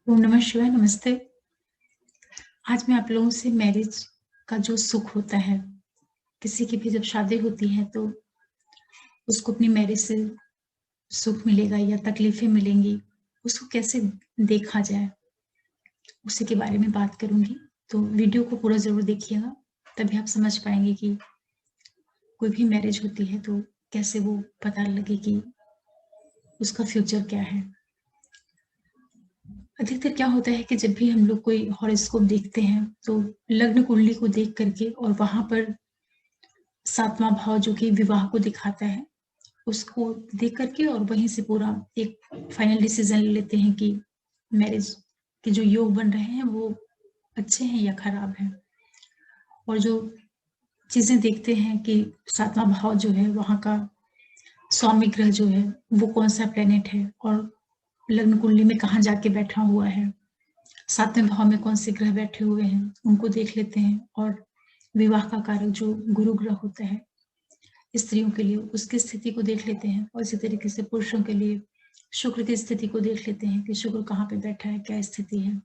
ओम नमः शिवाय, नमस्ते। आज मैं आप लोगों से मैरिज का जो सुख होता है, किसी की भी जब शादी होती है तो उसको अपनी मैरिज से सुख मिलेगा या तकलीफें मिलेंगी, उसको कैसे देखा जाए, उसी के बारे में बात करूँगी। तो वीडियो को पूरा ज़रूर देखिएगा, तभी आप समझ पाएँगे कि कोई भी मैरिज होती है तो कैसे वो पता लगे कि उसका फ्यूचर क्या है। अधिकतर क्या होता है कि जब भी हम लोग कोई हॉरोस्कोप देखते हैं, तो लग्न कुंडली को देख करके और वहाँ पर 7वां भाव जो कि विवाह को दिखाता है, उसको देख कर के और वहीं से पूरा एक फाइनल डिसीजन ले लेते हैं कि मैरिज के जो योग बन रहे हैं वो अच्छे हैं या खराब हैं। और जो चीज़ें देखते हैं कि 7वां भाव जो है वहाँ का स्वामी ग्रह जो है वो कौन-सा प्लैनेट है और लग्न कुंडली में कहाँ जाके बैठा हुआ है। 7वें भाव में कौन से ग्रह बैठे हुए हैं, उनको देख लेते हैं और विवाह का कारक जो गुरु ग्रह होता है, स्त्रियों के लिए उसकी स्थिति को देख लेते हैं और इसी तरीके से पुरुषों के लिए शुक्र की स्थिति को देख लेते हैं कि शुक्र कहाँ पे बैठा है, क्या स्थिति है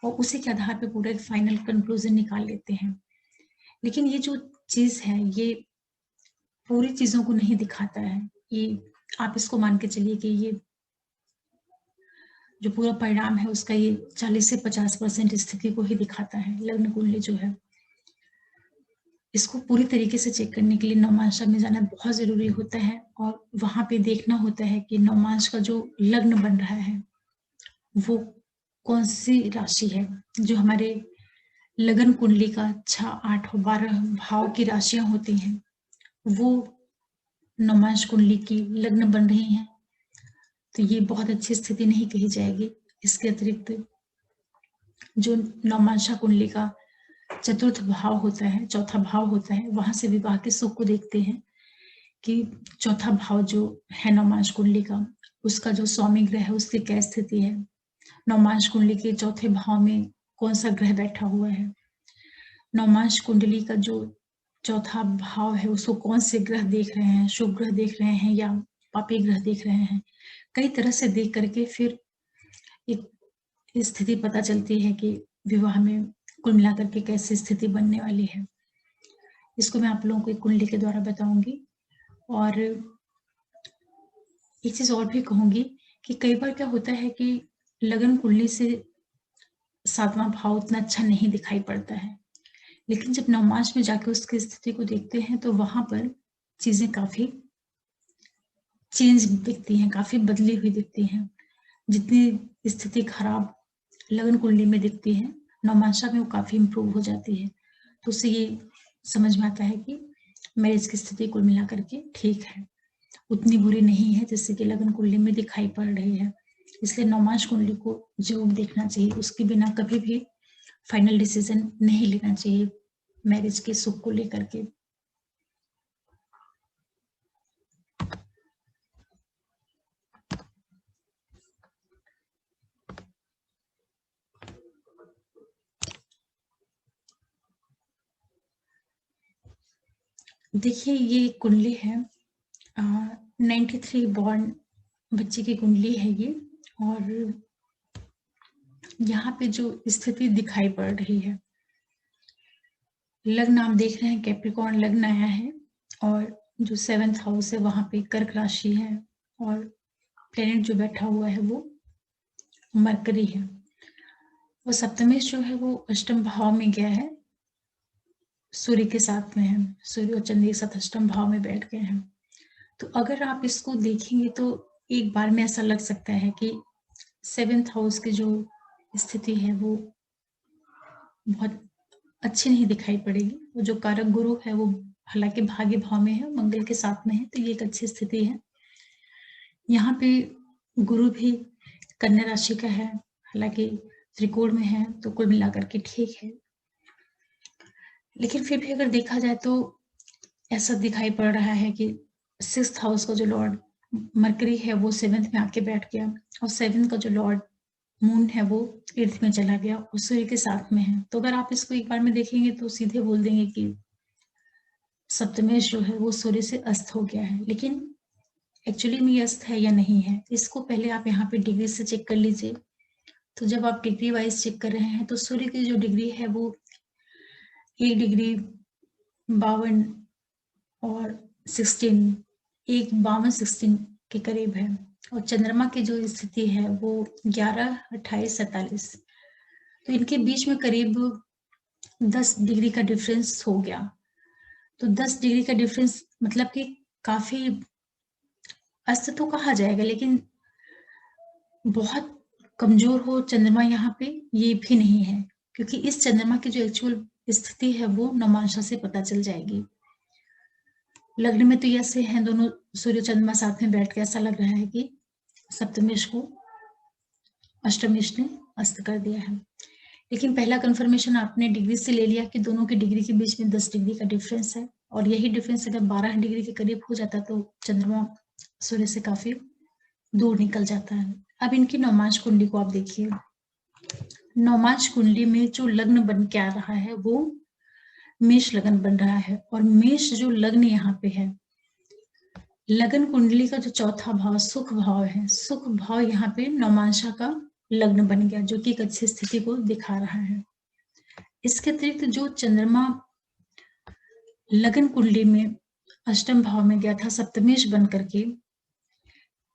और उसी के आधार पे पूरा एक फाइनल कंक्लूजन निकाल लेते हैं। लेकिन ये जो चीज़ है, ये पूरी चीज़ों को नहीं दिखाता है। ये आप इसको मान के चलिए कि ये जो पूरा परिणाम है उसका ये 40 से 50% स्थिति को ही दिखाता है। लग्न कुंडली जो है, इसको पूरी तरीके से चेक करने के लिए नवमांशा में जाना बहुत ज़रूरी होता है और वहाँ पे देखना होता है कि नवमांश का जो लग्न बन रहा है, वो कौन-सी राशि है। जो हमारे लगन कुंडली का 6, 8 और 12 भाव की राशियाँ होती हैं, वो नवमांश कुंडली की लग्न बन रही हैं, तो ये बहुत अच्छी स्थिति नहीं कही जाएगी। इसके अतिरिक्त जो नवमांशा कुंडली का चतुर्थ भाव होता है, चौथा भाव होता है, वहाँ से विवाह के सुख को देखते हैं कि चौथा भाव जो है नवमांश कुंडली का, उसका जो स्वामी ग्रह है उसकी क्या स्थिति है। नवमांश कुंडली के चौथे भाव में कौन-सा ग्रह बैठा हुआ है। नवमांश कुंडली का जो चौथा भाव है उसको कौन से ग्रह देख रहे हैं, शुभ ग्रह देख रहे हैं या पापी ग्रह देख रहे हैं। कई तरह से देख करके फिर एक स्थिति पता चलती है कि विवाह में कुल मिलाकर के कैसी स्थिति बनने वाली है। इसको मैं आप लोगों को एक कुंडली के द्वारा बताऊँगी और एक चीज़ और भी कहूँगी कि कई बार क्या होता है कि लगन कुंडली से 7वां भाव उतना अच्छा नहीं दिखाई पड़ता है। लेकिन जब नवमांश में जाके उसकी स्थिति को देखते हैं तो वहाँ पर चीज़ें काफ़ी चेंज दिखती हैं, काफ़ी बदली हुई दिखती हैं। जितनी स्थिति खराब लगन कुंडली में दिखती है, नवमांशा में वो काफ़ी इम्प्रूव हो जाती है। तो उससे ये समझ में आता है कि मैरिज की स्थिति कुल मिलाकर के ठीक है, उतनी बुरी नहीं है जैसे कि लगन कुंडली में दिखाई पड़ रही है। इसलिए नवमांश कुंडली को ज़रूर देखना चाहिए, उसके बिना कभी भी फाइनल डिसीजन नहीं लेना चाहिए मैरिज के सुख को लेकर के। देखिए ये कुंडली है 93 बॉर्न बच्चे की कुंडली है ये और यहाँ पे जो स्थिति दिखाई पड़ रही है, लग्न आप देख रहे हैं कैप्रिकॉर्न लग्न आया है और जो 7th हाउस है वहाँ पे कर्क राशि है और प्लेनेट जो बैठा हुआ है वो मरकरी है। वो सप्तमेश जो है वो अष्टम भाव में गया है, सूर्य के साथ में है, सूर्य और चंद्र एक साथ अष्टम भाव में बैठ गए हैं। तो अगर आप इसको देखेंगे तो एक बार में ऐसा लग सकता है कि 7th हाउस की जो स्थिति है वो बहुत अच्छी नहीं दिखाई पड़ेगी। वो जो कारक गुरु है वो हालांकि भाग्य भाव में है, मंगल के साथ में है, तो ये एक अच्छी स्थिति है। यहाँ पे गुरु भी कन्या राशि का है, हालांकि त्रिकोण में है, तो कुल मिलाकर के ठीक है। लेकिन फिर भी अगर देखा जाए तो ऐसा दिखाई पड़ रहा है कि 6th हाउस का जो लॉर्ड मरकरी है वो 7th में आके बैठ गया और 7th का जो लॉर्ड मून है वो 8th में चला गया और सूर्य के साथ में है। तो अगर आप इसको एक बार में देखेंगे तो सीधे बोल देंगे कि सप्तमेश जो है वो सूर्य से अस्त हो गया है। लेकिन एक्चुअली में ये अस्त है या नहीं है, इसको पहले आप यहाँ पे डिग्री से चेक कर लीजिए, तो जब आप डिग्री वाइज चेक कर रहे हैं तो सूर्य की जो डिग्री है वो 1 डिग्री 52 और 16 एक 52-16 के करीब है, और चंद्रमा की जो स्थिति है वो 11, 28, 47, तो इनके बीच में करीब 10 डिग्री का डिफरेंस हो गया। तो 10 डिग्री का डिफरेंस मतलब कि काफी अस्त तो कहा जाएगा, लेकिन बहुत कमजोर हो चंद्रमा यहाँ पे ये भी नहीं है, क्योंकि इस चंद्रमा की जो एक्चुअल स्थिति है वो नवमांशा से पता चल जाएगी। लग्न में तो ऐसे हैं दोनों सूर्य चंद्रमा साथ में बैठ के, ऐसा लग रहा है कि सप्तमेश को अष्टमेश ने अस्त कर दिया है। लेकिन पहला कंफर्मेशन आपने डिग्री से ले लिया कि दोनों की डिग्री के बीच में 10 डिग्री का डिफरेंस है, और यही डिफरेंस अगर 12 डिग्री के करीब हो जाता तो चंद्रमा सूर्य से काफी दूर निकल जाता है। अब इनकी नवमांश कुंडली को आप देखिए। नवमांश कुंडली में जो लग्न बन के आ रहा है वो मेष लग्न बन रहा है, और मेष जो लग्न यहाँ पे है, लगन कुंडली का जो चौथा भाव सुख भाव है, सुख भाव यहाँ पे नवमांशा का लग्न बन गया, जो कि एक अच्छी स्थिति को दिखा रहा है। इसके अतिरिक्त जो चंद्रमा लगन कुंडली में अष्टम भाव में गया था सप्तमेश बन करके,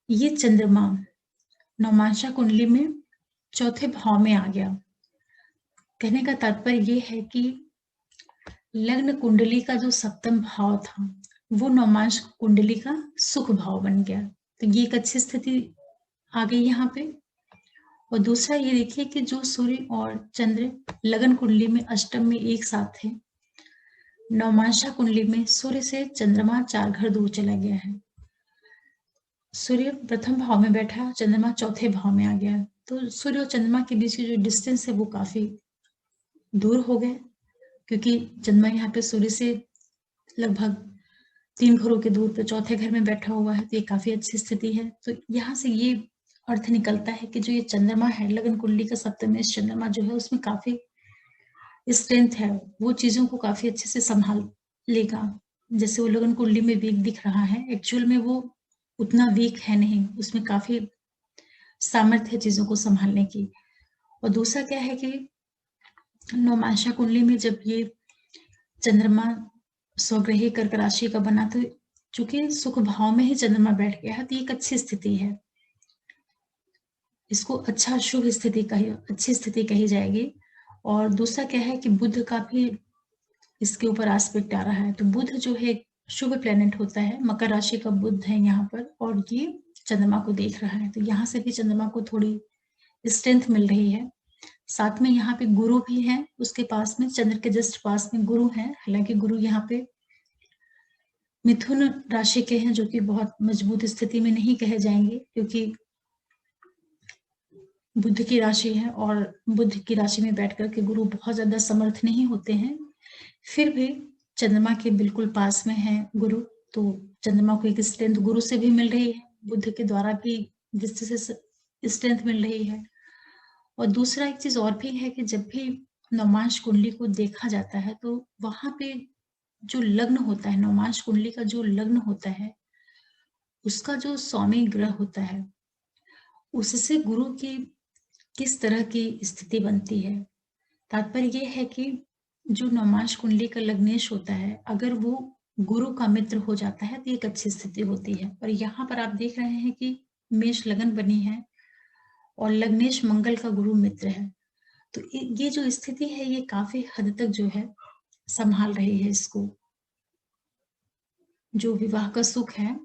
ये चंद्रमा नवमांशा कुंडली में चौथे भाव में आ गया। कहने का तात्पर्य ये है कि लग्न कुंडली का जो सप्तम भाव था वो नवमांश कुंडली का सुख भाव बन गया, तो ये एक अच्छी स्थिति आ गई यहाँ पे। और दूसरा ये देखिए कि जो सूर्य और चंद्र लगन कुंडली में अष्टम में एक साथ थे, नवमांशा कुंडली में सूर्य से चंद्रमा 4 घर दूर चला गया है। सूर्य प्रथम भाव में बैठा, चंद्रमा चौथे भाव में आ गया, तो सूर्य और चंद्रमा के बीच की जो डिस्टेंस है वो काफी दूर हो गए, क्योंकि चंद्रमा यहाँ पे सूर्य से लगभग 3 घरों के दूर पे चौथे घर में बैठा हुआ है, तो ये काफी अच्छी स्थिति है। तो यहाँ से ये अर्थ निकलता है कि जो ये चंद्रमा है लगन कुंडली का सप्तमेश चंद्रमा जो है उसमें काफी स्ट्रेंथ है, वो चीजों को काफी अच्छे से संभाल लेगा। जैसे वो लगन कुंडली में वीक दिख रहा है, एक्चुअल में वो उतना वीक है नहीं, उसमें काफी सामर्थ्य है चीजों को संभालने की। और दूसरा क्या है कि नवमांशा कुंडली में जब ये चंद्रमा स्वग्रही कर्क राशि का बना, तो चूंकि सुख भाव में ही चंद्रमा बैठ गया है, तो एक अच्छी स्थिति है, इसको अच्छा शुभ स्थिति कही, अच्छी स्थिति कही जाएगी। और दूसरा क्या है कि बुध का भी इसके ऊपर एस्पेक्ट आ रहा है, तो बुध जो है शुभ प्लेनेट होता है, मकर राशि का बुध है यहाँ पर, और ये चंद्रमा को देख रहा है, तो यहाँ से भी चंद्रमा को थोड़ी स्ट्रेंथ मिल रही है। साथ में यहाँ पे गुरु भी है, उसके पास में चंद्र के जस्ट पास में गुरु है, हालांकि गुरु यहाँ पे मिथुन राशि के हैं, जो कि बहुत मजबूत स्थिति में नहीं कहे जाएंगे, क्योंकि बुध की राशि है, और बुध की राशि में बैठ करके गुरु बहुत ज्यादा समर्थ नहीं होते हैं। फिर भी चंद्रमा के बिल्कुल पास में है गुरु, तो चंद्रमा को एक स्ट्रेंथ गुरु से भी मिल रही है, बुध के द्वारा भी जिससे स्ट्रेंथ मिल रही है। और दूसरा एक चीज और भी है कि जब भी नवमांश कुंडली को देखा जाता है तो वहां पे जो लग्न होता है, नवमांश कुंडली का जो लग्न होता है, उसका जो स्वामी ग्रह होता है, उससे गुरु की किस तरह की स्थिति बनती है। तात्पर्य यह है कि जो नवमांश कुंडली का लग्नेश होता है, अगर वो गुरु का मित्र हो जाता है तो एक अच्छी स्थिति होती है। और यहाँ पर आप देख रहे हैं कि मेष लगन बनी है और लग्नेश मंगल का गुरु मित्र है, तो ये जो स्थिति है ये काफी हद तक जो है संभाल रही है इसको। जो विवाह का सुख है,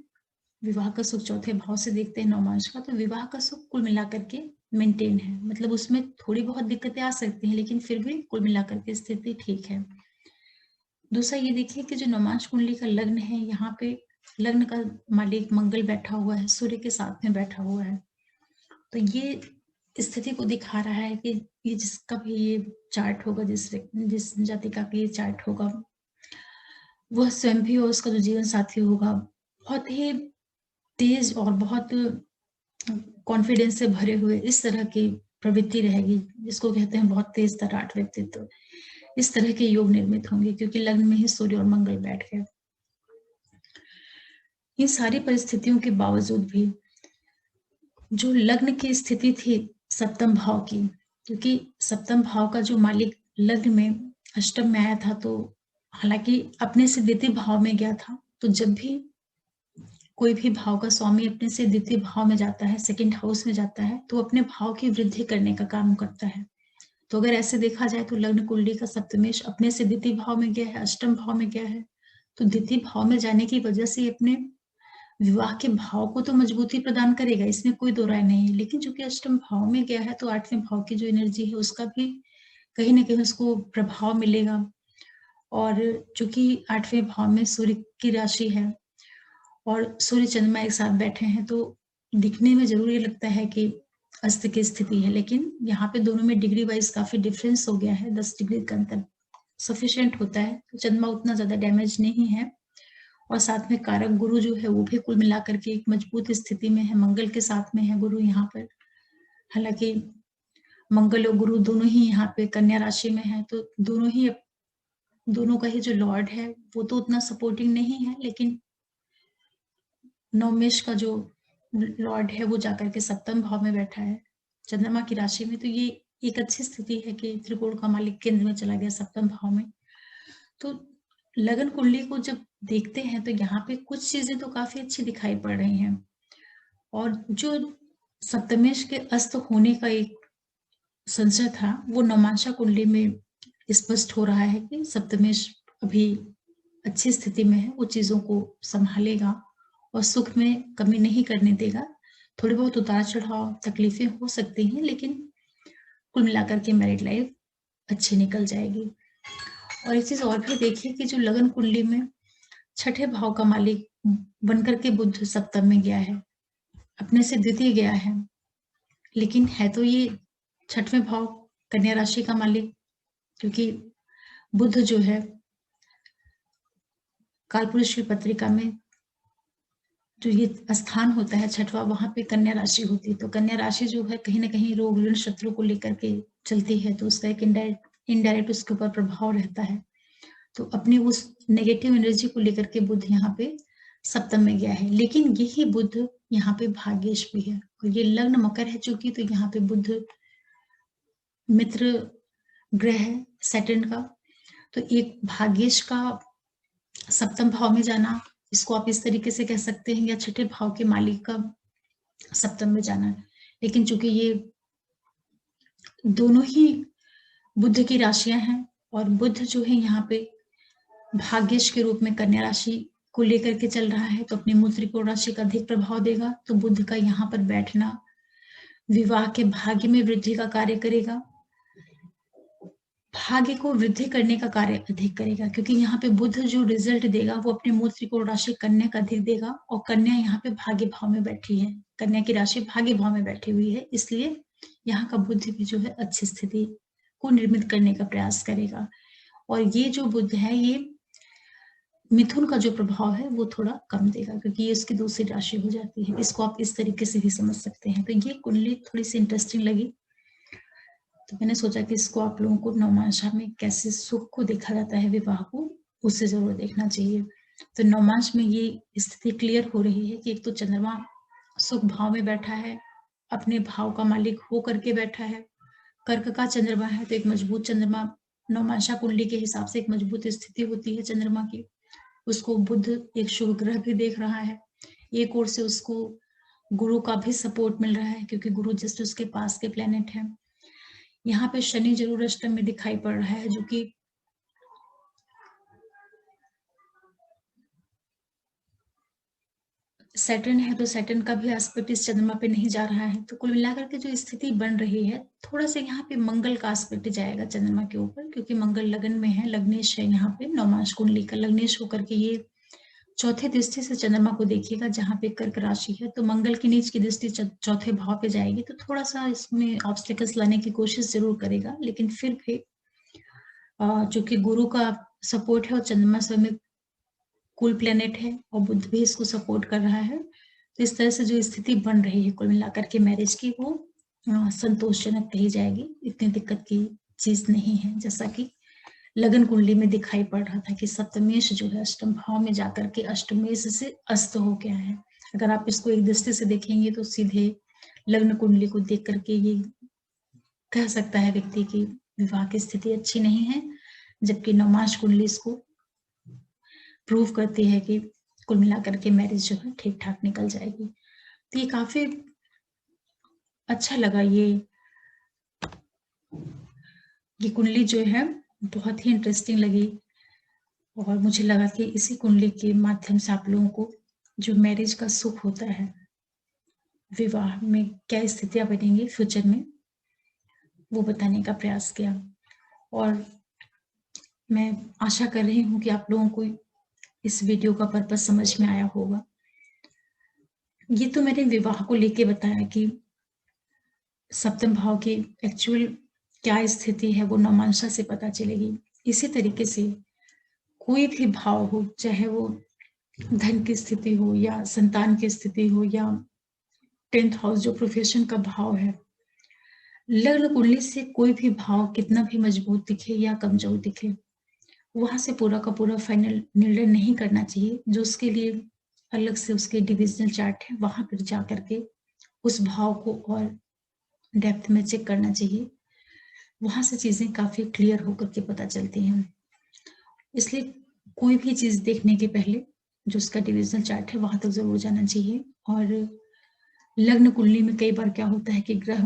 विवाह का सुख चौथे भाव से देखते हैं नवमांश का, तो विवाह का सुख कुल मिलाकर के मेंटेन है, मतलब उसमें थोड़ी बहुत दिक्कतें आ सकती हैं, लेकिन फिर भी कुल मिलाकर के स्थिति ठीक है। दूसरा ये देखिए कि जो नवमांश कुंडली का लग्न है, यहाँ पे लग्न का मालिक मंगल बैठा हुआ है, सूर्य के साथ में बैठा हुआ है, तो ये स्थिति को दिखा रहा है कि ये जिसका भी ये चार्ट होगा, जिस जातिका का ये चार्ट होगा, वह स्वयं भी और उसका जो जीवन साथी होगा बहुत ही तेज और बहुत कॉन्फिडेंस से भरे हुए इस तरह की प्रवृत्ति रहेगी, जिसको कहते हैं बहुत तेज तराट व्यक्तित्व। इस तरह के योग निर्मित होंगे, क्योंकि लग्न में ही सूर्य और मंगल बैठ गए। इन सारी परिस्थितियों के बावजूद भी जो लग्न की स्थिति थी सप्तम भाव की, क्योंकि सप्तम भाव का जो मालिक लग्न में अष्टम में आया था, तो हालांकि अपने से द्वितीय भाव में गया था, तो जब भी कोई भी भाव का स्वामी अपने से द्वितीय भाव में जाता है, सेकंड हाउस में जाता है, तो अपने भाव की वृद्धि करने का काम करता है। तो अगर ऐसे देखा जाए तो लग्न कुंडली का सप्तमेश अपने से द्वितीय भाव में गया है, अष्टम भाव में गया है, तो द्वितीय भाव में जाने की वजह से अपने विवाह के भाव को तो मजबूती प्रदान करेगा, इसमें कोई दो राय नहीं है। लेकिन चूंकि अष्टम भाव में गया है, तो आठवें भाव की जो एनर्जी है उसका भी कहीं ना कहीं उसको प्रभाव मिलेगा। और चूंकि आठवें भाव में सूर्य की राशि है और सूर्य चंद्रमा एक साथ बैठे हैं, तो दिखने में जरूर ये लगता है कि अस्त की स्थिति है, लेकिन यहाँ पे दोनों में डिग्री वाइज काफी डिफरेंस हो गया है, 10 डिग्री का अंतर सफिशिएंट होता है। तो चंद्रमा उतना ज्यादा डैमेज नहीं है, और साथ में कारक गुरु जो है वो भी कुल मिलाकर के एक मजबूत स्थिति में है, मंगल के साथ में है गुरु यहाँ पर। हालांकि मंगल और गुरु दोनों ही यहाँ पे कन्या राशि में है, तो दोनों का ही जो लॉर्ड है वो तो उतना सपोर्टिंग नहीं है, लेकिन नवमेश का जो लॉर्ड है वो जाकर के सप्तम भाव में बैठा है चंद्रमा की राशि में। तो ये एक अच्छी स्थिति है कि त्रिकोण का मालिक केंद्र में चला गया सप्तम भाव में। तो लगन कुंडली को जब देखते हैं तो यहाँ पे कुछ चीजें तो काफी अच्छी दिखाई पड़ रही हैं, और जो सप्तमेश के अस्त होने का एक संशय था वो नवमांशा कुंडली में स्पष्ट हो रहा है कि सप्तमेश अभी अच्छी स्थिति में है, वो चीजों को संभालेगा और सुख में कमी नहीं करने देगा। थोड़े बहुत उतार चढ़ाव तकलीफें हो सकती हैं, लेकिन कुल मिलाकर के मैरिड लाइफ अच्छी निकल जाएगी। और एक चीज और भी देखिए कि जो लगन कुंडली में छठे भाव का मालिक बनकर के बुध सप्तम में गया है, अपने से द्वितीय गया है, लेकिन है तो ये छठवें भाव कन्या राशि का मालिक, क्योंकि बुध जो है कालपुरुष की पत्रिका में जो ये स्थान होता है छठवा, वहां पे कन्या राशि होती है। तो कन्या राशि जो है कहीं ना कहीं रोग ऋण शत्रु को लेकर के चलती है, तो उसका एक इनडायरेक्ट उसके ऊपर प्रभाव रहता है। तो अपनी उस नेगेटिव एनर्जी को लेकर के बुध यहाँ पे सप्तम में गया है, लेकिन यही बुध यहाँ पे भाग्येश भी है, और ये लग्न मकर है चूंकि, तो यहाँ पे बुध मित्र ग्रह है सैटर्न का। तो एक भाग्येश का सप्तम भाव में जाना, इसको आप इस तरीके से कह सकते हैं, या छठे भाव के मालिक का सप्तम में जाना। लेकिन चूंकि ये दोनों ही बुध की राशियां हैं, और बुध जो है यहाँ पे भाग्येश के रूप में कन्या राशि को लेकर के चल रहा है, तो अपनी मूल त्रिकोण राशि का अधिक प्रभाव देगा। तो बुध का यहाँ पर बैठना विवाह के भाग्य में वृद्धि का कार्य करेगा, भाग्य को वृद्धि करने का कार्य अधिक करेगा, क्योंकि यहाँ पे बुध जो रिजल्ट देगा वो अपने मूल त्रिकोण राशि कन्या का अधिक देगा, और कन्या यहाँ पे भाग्य भाव में बैठी है, कन्या की राशि भाग्य भाव में बैठी हुई है, इसलिए यहाँ का बुध भी जो है अच्छी स्थिति को निर्मित करने का प्रयास करेगा। और ये जो बुध है ये मिथुन का जो प्रभाव है वो थोड़ा कम देगा, क्योंकि ये उसकी दूसरी राशि हो जाती है। इसको आप इस तरीके से भी समझ सकते हैं। तो ये कुंडली थोड़ी सी इंटरेस्टिंग लगी, तो मैंने सोचा कि इसको आप लोगों को नवमांशा में कैसे सुख को देखा जाता है, विवाह को, उससे जरूर देखना चाहिए। तो नवमांश में ये स्थिति क्लियर हो रही है कि एक तो चंद्रमा सुख भाव में बैठा है, अपने भाव का मालिक हो करके बैठा है, कर्क का चंद्रमा है, तो एक मजबूत चंद्रमा नवमांशा कुंडली के हिसाब से एक मजबूत स्थिति होती है चंद्रमा की। उसको बुध एक शुभ ग्रह भी देख रहा है, एक ओर से उसको गुरु का भी सपोर्ट मिल रहा है, क्योंकि गुरु जस्ट उसके पास के प्लेनेट है। यहाँ पे शनि जरूर अष्टम में दिखाई पड़ रहा है, जो कि सैटर्न है, तो सैटर्न का भी एस्पेक्ट इस चंद्रमा पे नहीं जा रहा है। तो कुल मिलाकर के जो स्थिति बन रही है, थोड़ा सा यहाँ पे मंगल का एस्पेक्ट जाएगा चंद्रमा के ऊपर, क्योंकि मंगल लगन में है, लग्नेश है यहाँ पे, नवमांश कुंडली का लग्नेश होकर के ये चौथे दृष्टि से चंद्रमा को देखिएगा, जहाँ पे कर्क राशि है, तो मंगल की नीच की दृष्टि चौथे भाव पे जाएगी, तो थोड़ा सा इसमें ऑब्स्टेकल्स लाने की कोशिश जरूर करेगा। लेकिन फिर भी चूंकि गुरु का सपोर्ट है और चंद्रमा स्वयं कुल प्लेनेट है और बुध भी इसको सपोर्ट कर रहा है, तो इस तरह से जो स्थिति बन रही है कुल मिलाकर के मैरिज की, वो संतोषजनक कही जाएगी, इतनी दिक्कत की चीज नहीं है। जैसा कि लगन कुंडली में दिखाई पड़ रहा था कि सप्तमेश जो है अष्टम भाव में जाकर के अष्टमेश से अस्त हो गया है। अगर आप इसको एक दृष्टि से देखेंगे तो सीधे लग्न कुंडली को देख करके ये कह सकता है व्यक्ति की विवाह की स्थिति अच्छी नहीं है, जबकि नवमांश कुंडली इसको प्रूव करती है कि कुल मिलाकर के मैरिज जो है ठीक-ठाक निकल जाएगी। तो ये काफ़ी अच्छा लगा ये कुंडली जो है बहुत ही इंटरेस्टिंग लगी और मुझे लगा कि इसी कुंडली के माध्यम से आप लोगों को जो मैरिज का सुख होता है, विवाह में क्या स्थितियाँ बनेंगी फ्यूचर में, वो बताने का प्रयास किया। और मैं आशा कर रही हूँ कि आप लोगों को इस वीडियो का पर्पस समझ में आया होगा। ये तो मैंने विवाह को लेके बताया कि सप्तम भाव की एक्चुअल क्या स्थिति है वो नवमांशा से पता चलेगी। इसी तरीके से कोई भी भाव हो, चाहे वो धन की स्थिति हो या संतान की स्थिति हो या 10th हाउस जो प्रोफेशन का भाव है, लग्न कुंडली से कोई भी भाव कितना भी मजबूत दिखे या कमजोर दिखे, वहां से पूरा का पूरा फाइनल निर्णय नहीं करना चाहिए। जो उसके लिए अलग से उसके डिविजनल चार्ट है, वहां पर जा करके उस भाव को और डेप्थ में चेक करना चाहिए। वहां से चीजें काफी क्लियर होकर के पता चलती हैं। इसलिए कोई भी चीज देखने के पहले जो उसका डिविजनल चार्ट है वहां तक जरूर जाना चाहिए। और लग्न कुंडली में कई बार क्या होता है कि ग्रह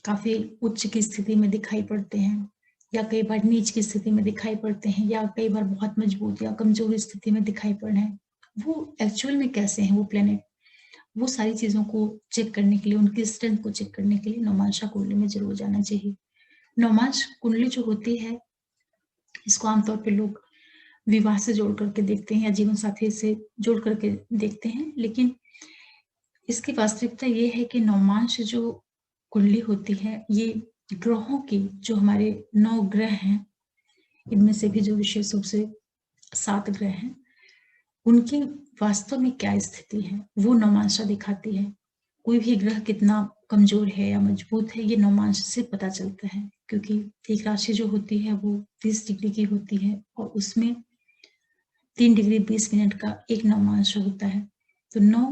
काफी उच्च की स्थिति में दिखाई पड़ते हैं या कई बार नीच की स्थिति में दिखाई पड़ते हैं या कई बार बहुत मजबूत या कमजोर स्थिति में दिखाई पड़ रहे हैं। वो एक्चुअल में कैसे हैं वो प्लेनेट, वो सारी चीजों को चेक करने के लिए, उनकी स्ट्रेंथ को चेक करने के लिए नवमांशा कुंडली में जरूर जाना चाहिए। नवमांश कुंडली जो होती है, इसको आमतौर पे लोग विवाह से जोड़ करके देखते हैं या जीवन साथी से जोड़ करके देखते हैं, लेकिन इसकी वास्तविकता ये है कि नवमांश जो कुंडली होती है, ये ग्रहों की, जो हमारे 9 ग्रह हैं, इनमें से भी जो विशेष रूप से 7 ग्रह हैं, उनकी वास्तव में क्या स्थिति है वो नवमांशा दिखाती है। कोई भी ग्रह कितना कमजोर है या मजबूत है, ये नवमांश से पता चलता है, क्योंकि एक राशि जो होती है वो 30 डिग्री की होती है और उसमें 3 डिग्री 20 मिनट का एक नवमांश होता है। तो 9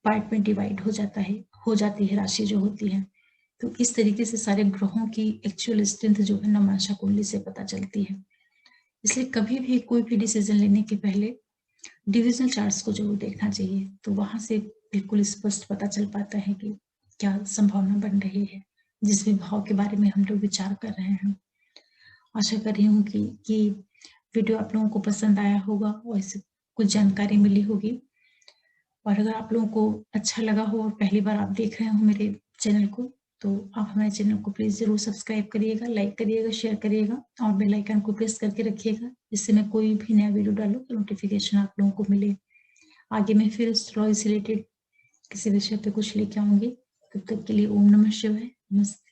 पार्ट में डिवाइड हो जाती है राशि जो होती है। तो इस तरीके से सारे ग्रहों की एक्चुअल स्ट्रेंथ जो है नवमांशा कुंडली से पता चलती है। इसलिए कभी भी कोई भी डिसीजन लेने के पहले डिविजनल चार्ट्स को जरूर देखना चाहिए, तो वहां से बिल्कुल स्पष्ट पता चल पाता है कि क्या संभावना बन रही है जिस भी भाव के बारे में हम लोग विचार कर रहे हैं। आशा कर रही हूँ कि ये वीडियो आप लोगों को पसंद आया होगा और इससे कुछ जानकारी मिली होगी। और अगर आप लोगों को अच्छा लगा हो और पहली बार आप देख रहे हो मेरे चैनल को, तो आप हमारे चैनल को प्लीज जरूर सब्सक्राइब करिएगा, लाइक करिएगा, शेयर करिएगा और बेल आइकन को प्रेस करके रखिएगा, जिससे मैं कोई भी नया वीडियो डालूं तो नोटिफिकेशन आप लोगों को मिले। आगे मैं फिर एस्ट्रोलॉजी से रिलेटेड किसी विषय पे कुछ लेके आऊंगी। तब तक के लिए ओम नमः शिवाय। नमस्ते।